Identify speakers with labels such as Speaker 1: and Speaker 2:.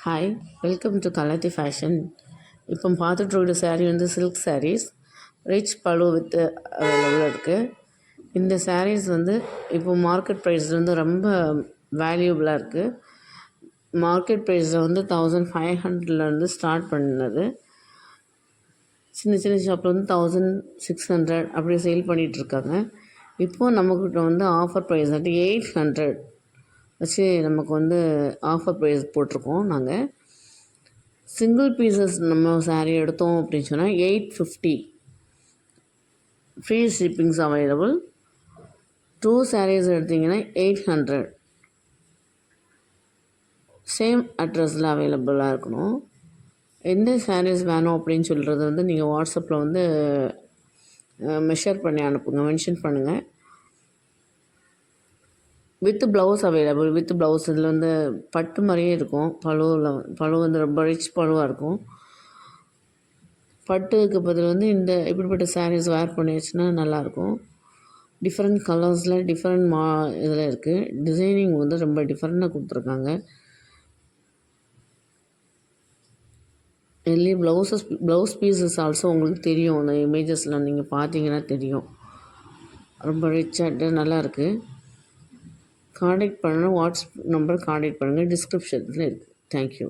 Speaker 1: Hi, welcome to Kalathi fashion. இப்போ பார்த்துட்டு இருக்கிற சாரீ வந்து சில்க் சாரீஸ், ரிச் பழு வித் அவைலபிளாக இருக்குது. இந்த சாரீஸ் வந்து இப்போ மார்க்கெட் ப்ரைஸில் வந்து ரொம்ப வேல்யூபிளாக இருக்குது. மார்க்கெட் ப்ரைஸில் வந்து 1500 ஸ்டார்ட் பண்ணது. சின்ன சின்ன ஷாப்பில் வந்து 1600 அப்படி சேல் பண்ணிகிட்ருக்காங்க. இப்போது நம்மக்கிட்ட வந்து ஆஃபர் ப்ரைஸ் வந்து 800 வச்சு நமக்கு வந்து ஆஃபர் ப்ரைஸ் போட்டிருக்கோம். நாங்கள் சிங்கிள் பீசஸ் நம்ம சாரீ எடுத்தோம் அப்படின்னு சொன்னால் 850 ஃப்ரீ ஷிப்பிங்ஸ் அவைலபிள். 2 சாரீஸ் எடுத்திங்கன்னா 800 சேம் அட்ரஸில் அவைலபிளாக இருக்கணும். எந்த சாரீஸ் வேணும் அப்படின்னு சொல்கிறது வந்து நீங்கள் வாட்ஸ்அப்பில் வந்து மெஷர் பண்ணி அனுப்புங்க, மென்ஷன் பண்ணுங்கள். With blouse available. With blouse இதில் வந்து பட்டு மாதிரியே இருக்கும். பழு வந்து ரொம்ப ரிச் பழுவாக இருக்கும். பட்டுக்கு பதில் வந்து இந்த இப்படிப்பட்ட சாரீஸ் வேர் பண்ணிடுச்சுன்னா நல்லாயிருக்கும். டிஃப்ரெண்ட் கலர்ஸில் டிஃப்ரெண்ட் இதில் இருக்குது. டிசைனிங் வந்து ரொம்ப டிஃப்ரெண்ட்டாக கொடுத்துருக்காங்க. இதுலேயே ப்ளவுஸ் பீசஸ் ஆல்சோ உங்களுக்கு தெரியும். அந்த இமேஜஸில் நீங்கள் பார்த்தீங்கன்னா தெரியும். ரொம்ப ரிச்சாக நல்லாயிருக்கு. காண்டாக்ட் பண்ணணும். வாட்ஸ்அப் நம்பர் காண்டாக்ட் பண்ணுங்கள், டிஸ்கிரிப்ஷனில் இருக்குது. தேங்க்யூ.